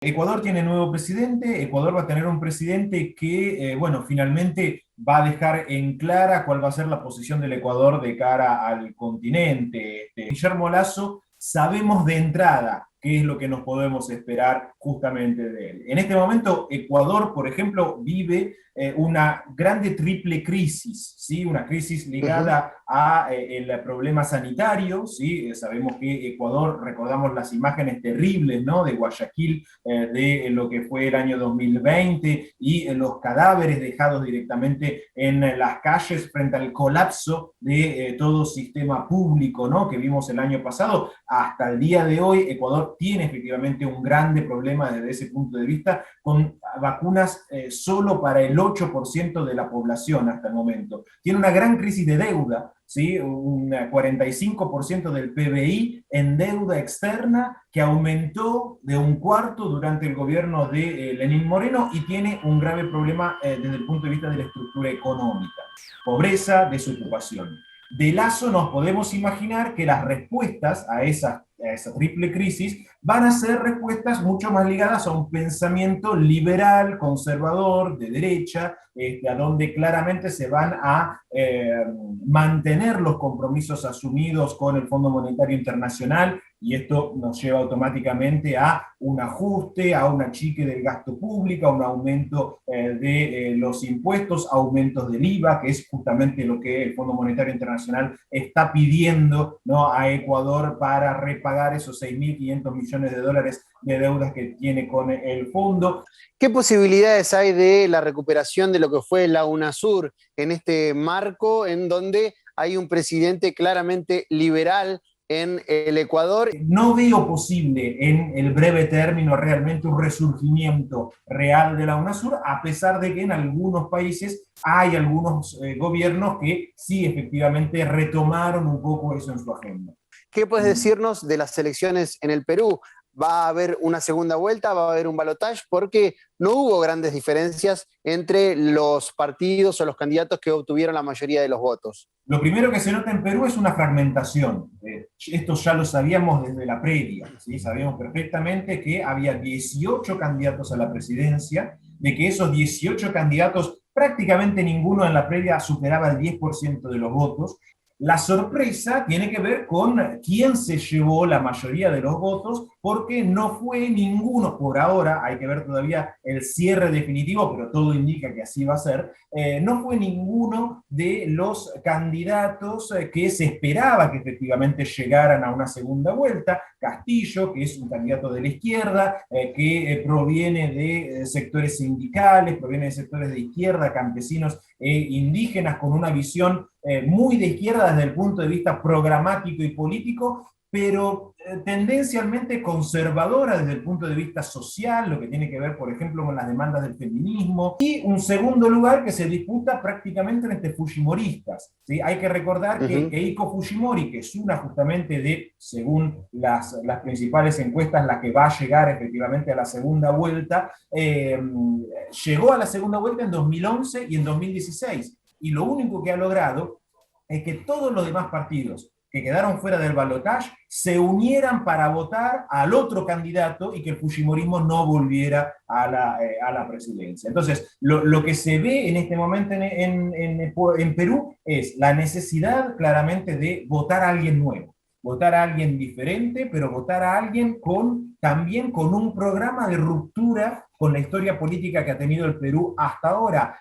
Ecuador tiene nuevo presidente. Ecuador va a tener un presidente que, bueno, finalmente va a dejar en clara cuál va a ser la posición del Ecuador de cara al continente. Guillermo Lasso, sabemos de entrada qué es lo que nos podemos esperar justamente de él. En este momento, Ecuador, por ejemplo, vive una grande triple crisis, ¿sí? Una crisis Ujú. ligada a el problema sanitario, ¿sí? Sabemos que Ecuador, recordamos las imágenes terribles, ¿no? De Guayaquil, de lo que fue el año 2020 y los cadáveres dejados directamente en las calles frente al colapso de todo sistema público, ¿no? Que vimos el año pasado. Hasta el día de hoy, Ecuador tiene efectivamente un grande problema desde ese punto de vista, con vacunas solo para el 8% de la población hasta el momento. Tiene una gran crisis de deuda, ¿sí? Un 45% del PBI en deuda externa que aumentó de un cuarto durante el gobierno de Lenín Moreno y tiene un grave problema desde el punto de vista de la estructura económica, pobreza, desocupación. De Lazo nos podemos imaginar que las respuestas a esa triple crisis van a ser respuestas mucho más ligadas a un pensamiento liberal, conservador, de derecha, a donde claramente se van a mantener los compromisos asumidos con el Fondo Monetario Internacional, y esto nos lleva automáticamente a un ajuste, a un achique del gasto público, a un aumento de los impuestos, aumentos del IVA, que es justamente lo que el Fondo Monetario Internacional está pidiendo, ¿no?, a Ecuador para repagar esos 6.500 millones de dólares de deudas que tiene con el fondo. ¿Qué posibilidades hay de la recuperación de lo que fue la UNASUR en este marco en donde hay un presidente claramente liberal en el Ecuador? No veo posible en el breve término realmente un resurgimiento real de la UNASUR, a pesar de que en algunos países hay algunos gobiernos que sí efectivamente retomaron un poco eso en su agenda. ¿Qué puedes decirnos de las elecciones en el Perú? ¿Va a haber una segunda vuelta? ¿Va a haber un balotaje? Porque no hubo grandes diferencias entre los partidos o los candidatos que obtuvieron la mayoría de los votos. Lo primero que se nota en Perú es una fragmentación. Esto ya lo sabíamos desde la previa, ¿sí? Sabíamos perfectamente que había 18 candidatos a la presidencia, de que esos 18 candidatos prácticamente ninguno en la previa superaba el 10% de los votos. La sorpresa tiene que ver con quién se llevó la mayoría de los votos, porque no fue ninguno por ahora, hay que ver todavía el cierre definitivo, pero todo indica que así va a ser, no fue ninguno de los candidatos que se esperaba que efectivamente llegaran a una segunda vuelta. Castillo, que es un candidato de la izquierda, que proviene de sectores sindicales, proviene de sectores de izquierda, campesinos indígenas, con una visión muy de izquierda desde el punto de vista programático y político, pero tendencialmente conservadora desde el punto de vista social, lo que tiene que ver, por ejemplo, con las demandas del feminismo, y un segundo lugar que se disputa prácticamente entre fujimoristas, ¿sí? Hay que recordar que Ujú. Keiko Fujimori, que es una justamente de, según las principales encuestas, la que va a llegar efectivamente a la segunda vuelta, llegó a la segunda vuelta en 2011 y en 2016, y lo único que ha logrado es que todos los demás partidos que quedaron fuera del balotaje se unieran para votar al otro candidato y que el fujimorismo no volviera a la presidencia. Entonces, lo que se ve en este momento en Perú es la necesidad claramente de votar a alguien nuevo, votar a alguien diferente, pero votar a alguien también con un programa de ruptura con la historia política que ha tenido el Perú hasta ahora.